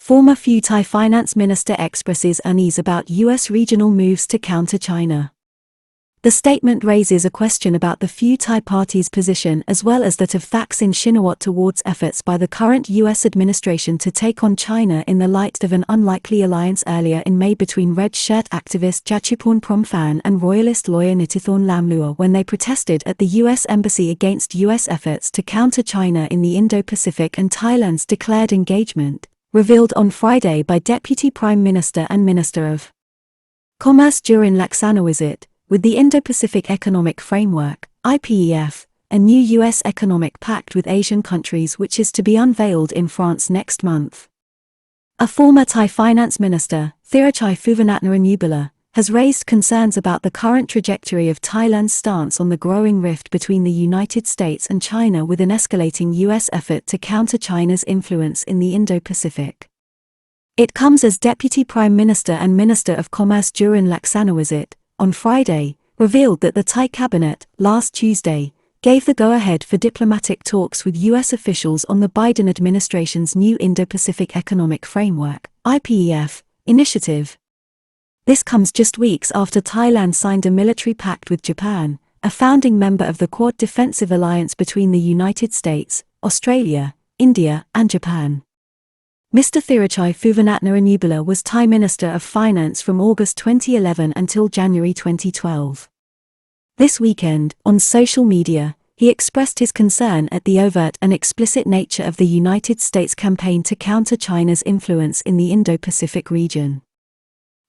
Former Pheu Thai finance minister expresses unease about U.S. regional moves to counter China. The statement raises a question about the Pheu Thai Party's position as well as that of Thaksin Shinawatra towards efforts by the current U.S. administration to take on China in the light of an unlikely alliance earlier in May between red shirt activist Jatuporn Promphan and royalist lawyer Nitithorn Lamlua when they protested at the U.S. Embassy against U.S. efforts to counter China in the Indo-Pacific and Thailand's declared engagement, revealed on Friday by Deputy Prime Minister and Minister of Commerce Jurin Laksanawisit. With the Indo-Pacific Economic Framework, IPEF, a new U.S. economic pact with Asian countries which is to be unveiled in France next month. A former Thai finance minister, Pheu Thai has raised concerns about the current trajectory of Thailand's stance on the growing rift between the United States and China with an escalating U.S. effort to counter China's influence in the Indo-Pacific. It comes as Deputy Prime Minister and Minister of Commerce Jurin Laksanawisit, on Friday, revealed that the Thai cabinet, last Tuesday, gave the go-ahead for diplomatic talks with U.S. officials on the Biden administration's new Indo-Pacific Economic Framework, IPEF, initiative. This comes just weeks after Thailand signed a military pact with Japan, a founding member of the Quad defensive alliance between the United States, Australia, India, and Japan. Mr. Thaksin was Thai Minister of Finance from August 2011 until January 2012. This weekend, on social media, he expressed his concern at the overt and explicit nature of the United States campaign to counter China's influence in the Indo-Pacific region.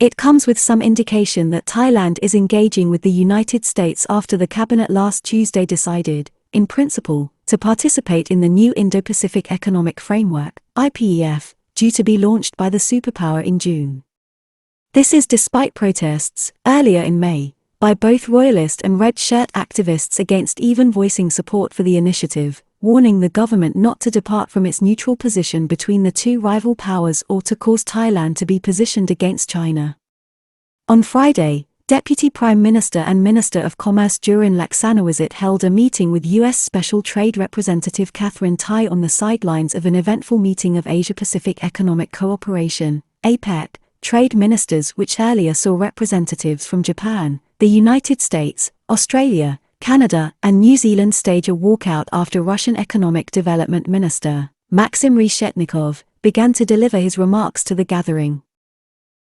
It comes with some indication that Thailand is engaging with the United States after the cabinet last Tuesday decided, in principle, to participate in the new Indo-Pacific Economic Framework, IPEF, due to be launched by the superpower in June. This is despite protests, earlier in May, by both royalist and red shirt activists against even voicing support for the initiative, warning the government not to depart from its neutral position between the two rival powers or to cause Thailand to be positioned against China. On Friday, Deputy Prime Minister and Minister of Commerce Jurin Laksanawisit held a meeting with U.S. Special Trade Representative Katherine Tai on the sidelines of an eventful meeting of Asia-Pacific Economic Cooperation, APEC, trade ministers which earlier saw representatives from Japan, the United States, Australia, Canada, and New Zealand stage a walkout after Russian Economic Development Minister, Maxim Reshetnikov, began to deliver his remarks to the gathering.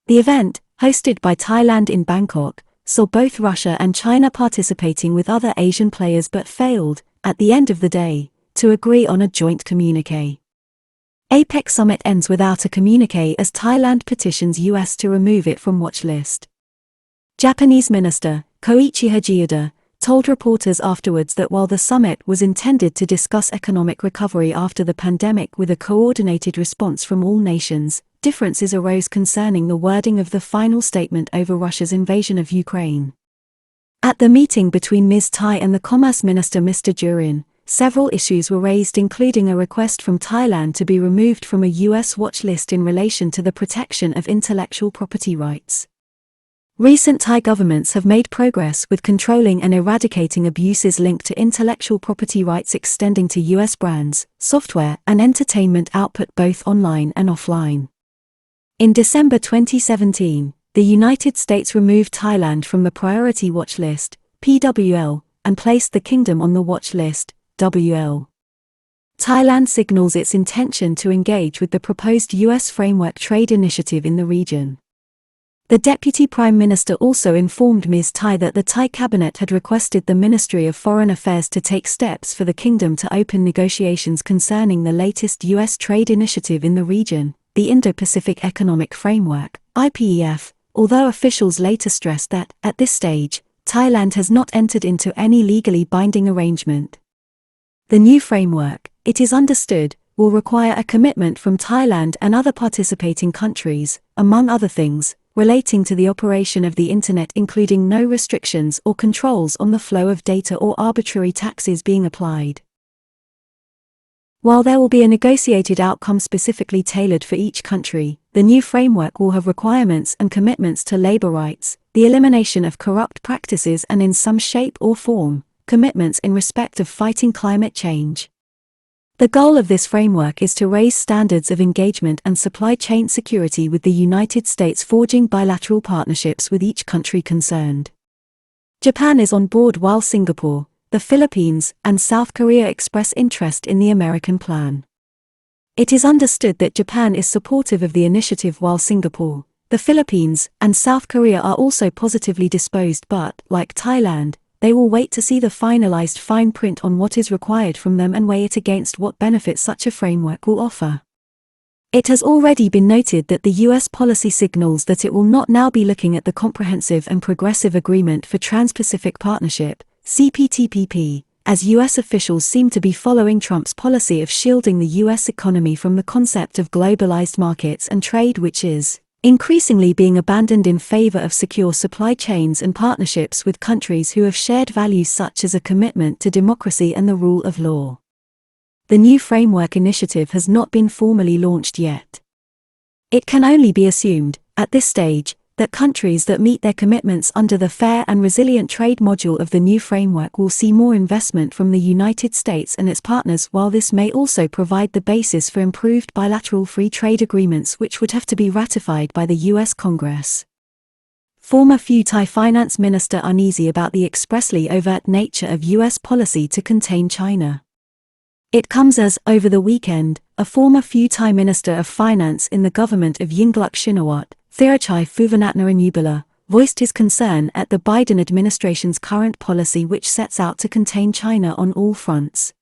The event, hosted by Thailand in Bangkok, saw both Russia and China participating with other Asian players but failed, at the end of the day, to agree on a joint communiqué. APEC summit ends without a communiqué as Thailand petitions US to remove it from watch list. Japanese Minister, Koichi Hagiuda, told reporters afterwards that while the summit was intended to discuss economic recovery after the pandemic with a coordinated response from all nations, differences arose concerning the wording of the final statement over Russia's invasion of Ukraine. At the meeting between Ms. Tai and the Commerce Minister Mr. Jurin, several issues were raised including a request from Thailand to be removed from a U.S. watch list in relation to the protection of intellectual property rights. Recent Thai governments have made progress with controlling and eradicating abuses linked to intellectual property rights extending to U.S. brands, software, and entertainment output both online and offline. In December 2017, the United States removed Thailand from the Priority Watch List, PWL, and placed the kingdom on the Watch List, WL. Thailand signals its intention to engage with the proposed U.S. Framework Trade Initiative in the region. The Deputy Prime Minister also informed Ms. Tai that the Thai cabinet had requested the Ministry of Foreign Affairs to take steps for the kingdom to open negotiations concerning the latest U.S. trade initiative in the region, the Indo-Pacific Economic Framework, IPEF, although officials later stressed that, at this stage, Thailand has not entered into any legally binding arrangement. The new framework, it is understood, will require a commitment from Thailand and other participating countries, among other things, relating to the operation of the Internet including no restrictions or controls on the flow of data or arbitrary taxes being applied. While there will be a negotiated outcome specifically tailored for each country, the new framework will have requirements and commitments to labor rights, the elimination of corrupt practices and in some shape or form, commitments in respect of fighting climate change. The goal of this framework is to raise standards of engagement and supply chain security with the United States, forging bilateral partnerships with each country concerned. Japan is on board while Singapore, the Philippines, and South Korea express interest in the American plan. It is understood that Japan is supportive of the initiative while Singapore, the Philippines, and South Korea are also positively disposed, but, like Thailand, they will wait to see the finalized fine print on what is required from them and weigh it against what benefits such a framework will offer. It has already been noted that the U.S. policy signals that it will not now be looking at the Comprehensive and Progressive Agreement for Trans-Pacific Partnership, CPTPP, as U.S. officials seem to be following Trump's policy of shielding the U.S. economy from the concept of globalized markets and trade, which is increasingly being abandoned in favor of secure supply chains and partnerships with countries who have shared values such as a commitment to democracy and the rule of law. The new framework initiative has not been formally launched yet. It can only be assumed, at this stage, that countries that meet their commitments under the Fair and Resilient Trade module of the new framework will see more investment from the United States and its partners, while this may also provide the basis for improved bilateral free trade agreements which would have to be ratified by the U.S. Congress. Former Pheu Thai Finance Minister uneasy about the expressly overt nature of U.S. policy to contain China. It comes as, over the weekend, a former Pheu Thai Minister of Finance in the government of Yingluck Shinawatra, Thaksin Shinawatra, voiced his concern at the Biden administration's current policy, which sets out to contain China on all fronts.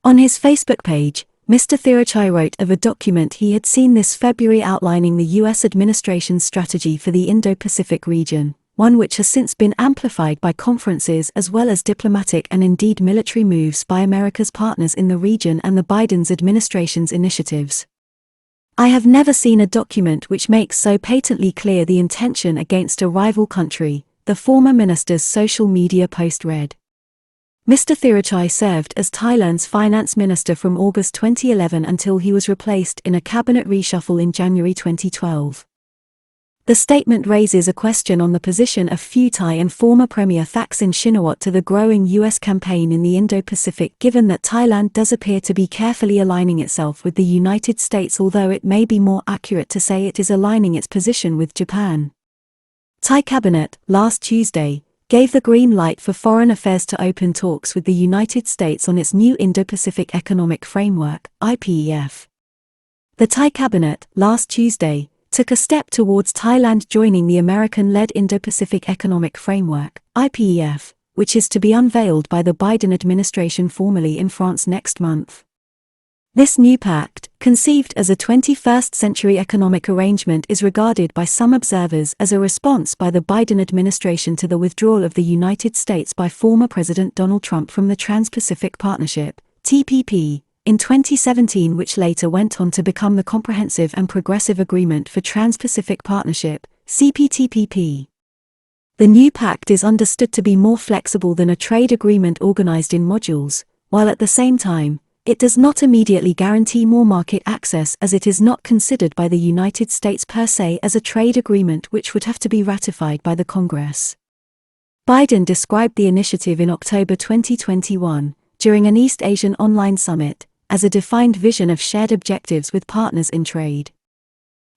On his Facebook page, Mr. Thaksin wrote of a document he had seen this February outlining the U.S. administration's strategy for the Indo-Pacific region, one which has since been amplified by conferences as well as diplomatic and indeed military moves by America's partners in the region and the Biden's administration's initiatives. I have never seen a document which makes so patently clear the intention against a rival country, the former minister's social media post read. Mr. Thaksin served as Thailand's finance minister from August 2011 until he was replaced in a cabinet reshuffle in January 2012. The statement raises a question on the position of Pheu Thai and former Premier Thaksin Shinawatra to the growing U.S. campaign in the Indo-Pacific, given that Thailand does appear to be carefully aligning itself with the United States, although it may be more accurate to say it is aligning its position with Japan. Thai cabinet, last Tuesday, gave the green light for foreign affairs to open talks with the United States on its new Indo-Pacific Economic Framework, IPEF. The Thai cabinet, last Tuesday, took a step towards Thailand joining the American-led Indo-Pacific Economic Framework, IPEF, which is to be unveiled by the Biden administration formally in France next month. This new pact, conceived as a 21st-century economic arrangement, is regarded by some observers as a response by the Biden administration to the withdrawal of the United States by former President Donald Trump from the Trans-Pacific Partnership, TPP, in 2017, which later went on to become the Comprehensive and Progressive Agreement for Trans-Pacific Partnership, CPTPP. The new pact is understood to be more flexible than a trade agreement organized in modules, while at the same time, it does not immediately guarantee more market access, as it is not considered by the United States per se as a trade agreement which would have to be ratified by the Congress. Biden described the initiative in October 2021, during an East Asian online summit, as a defined vision of shared objectives with partners in trade.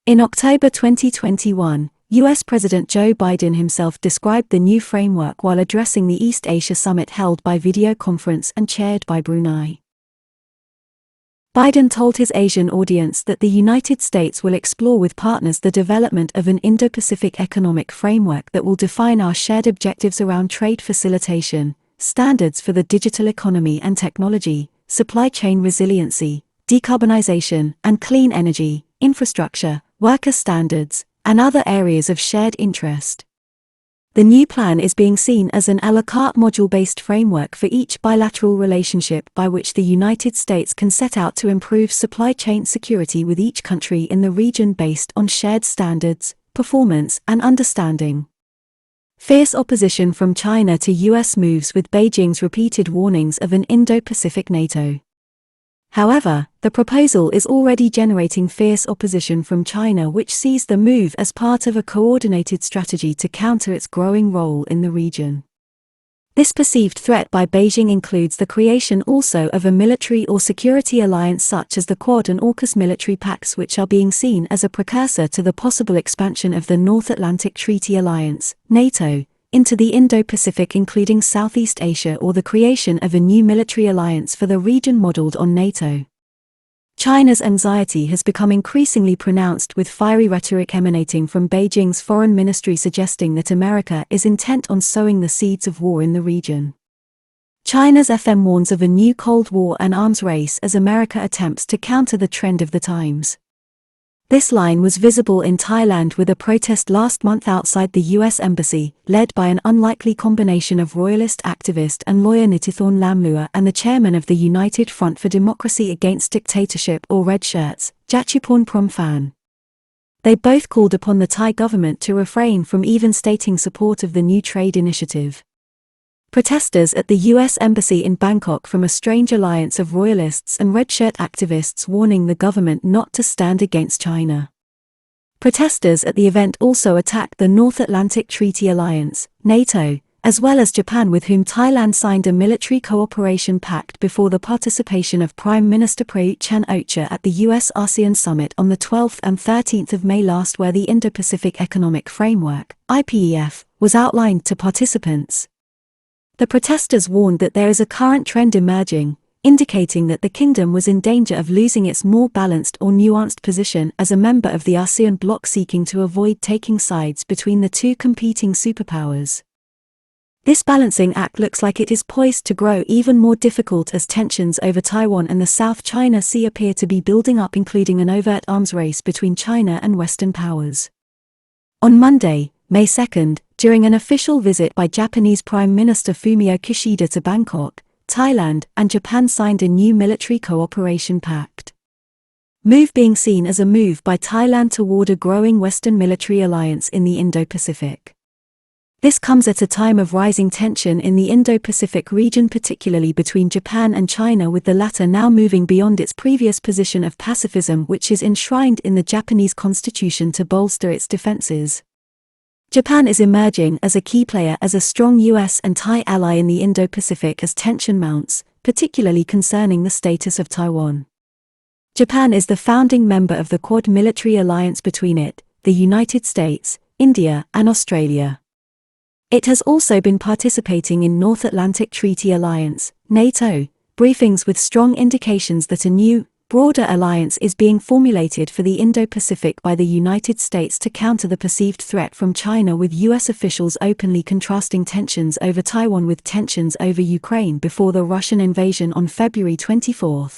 In October 2021, U.S. President Joe Biden himself described the new framework while addressing the East Asia Summit held by video conference and chaired by Brunei. Biden told his Asian audience that the United States will explore with partners the development of an Indo-Pacific economic framework that will define our shared objectives around trade facilitation, standards for the digital economy and technology, supply chain resiliency, decarbonization and clean energy, infrastructure, worker standards, and other areas of shared interest. The new plan is being seen as an à la carte module-based framework for each bilateral relationship by which the United States can set out to improve supply chain security with each country in the region based on shared standards, performance, and understanding. Fierce opposition from China to U.S. moves with Beijing's repeated warnings of an Indo-Pacific NATO. However, the proposal is already generating fierce opposition from China, which sees the move as part of a coordinated strategy to counter its growing role in the region. This perceived threat by Beijing includes the creation also of a military or security alliance such as the Quad and AUKUS military pacts, which are being seen as a precursor to the possible expansion of the North Atlantic Treaty Alliance, NATO, into the Indo-Pacific including Southeast Asia, or the creation of a new military alliance for the region modeled on NATO. China's anxiety has become increasingly pronounced, with fiery rhetoric emanating from Beijing's foreign ministry suggesting that America is intent on sowing the seeds of war in the region. China's FM warns of a new Cold War and arms race as America attempts to counter the trend of the times. This line was visible in Thailand with a protest last month outside the U.S. Embassy, led by an unlikely combination of royalist activist and lawyer Nitithorn Lamlua and the chairman of the United Front for Democracy Against Dictatorship, or Red Shirts, Jatuporn Promphan. They both called upon the Thai government to refrain from even stating support of the new trade initiative. Protesters at the U.S. Embassy in Bangkok from a strange alliance of royalists and red-shirt activists warning the government not to stand against China. Protesters at the event also attacked the North Atlantic Treaty Alliance, NATO, as well as Japan, with whom Thailand signed a military cooperation pact before the participation of Prime Minister Prayut Chan-o-cha at the US-ASEAN Summit on the 12th and 13th of May last, where the Indo Pacific Economic Framework, IPEF, was outlined to participants. The protesters warned that there is a current trend emerging, indicating that the kingdom was in danger of losing its more balanced or nuanced position as a member of the ASEAN bloc, seeking to avoid taking sides between the two competing superpowers. This balancing act looks like it is poised to grow even more difficult as tensions over Taiwan and the South China Sea appear to be building up, including an overt arms race between China and Western powers. On Monday, May 2, during an official visit by Japanese Prime Minister Fumio Kishida to Bangkok, Thailand and Japan signed a new military cooperation pact. Move being seen as a move by Thailand toward a growing Western military alliance in the Indo-Pacific. This comes at a time of rising tension in the Indo-Pacific region, particularly between Japan and China, with the latter now moving beyond its previous position of pacifism, which is enshrined in the Japanese constitution, to bolster its defenses. Japan is emerging as a key player, as a strong US and Thai ally in the Indo-Pacific as tension mounts, particularly concerning the status of Taiwan. Japan is the founding member of the Quad military alliance between it, the United States, India, and Australia. It has also been participating in North Atlantic Treaty Alliance, NATO, briefings with strong indications that a new, broader alliance is being formulated for the Indo-Pacific by the United States to counter the perceived threat from China, with US officials openly contrasting tensions over Taiwan with tensions over Ukraine before the Russian invasion on February 24.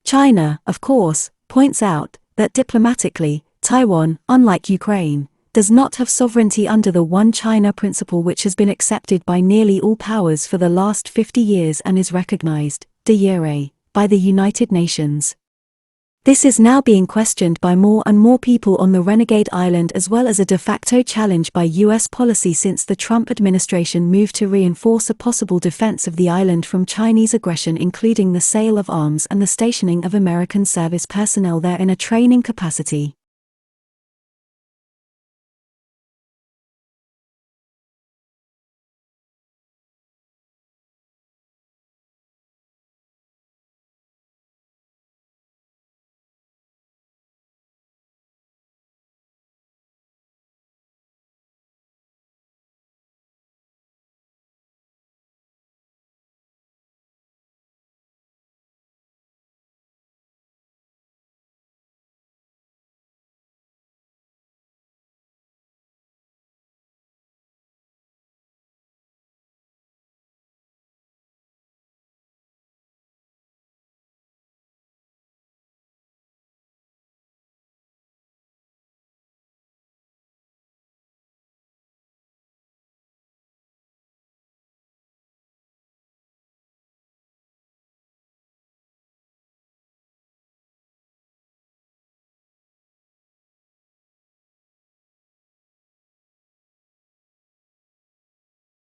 China, of course, points out that diplomatically, Taiwan, unlike Ukraine, does not have sovereignty under the One China principle, which has been accepted by nearly all powers for the last 50 years and is recognized, de jure, by the United Nations. This is now being questioned by more and more people on the renegade island, as well as a de facto challenge by US policy since the Trump administration moved to reinforce a possible defense of the island from Chinese aggression, including the sale of arms and the stationing of American service personnel there in a training capacity.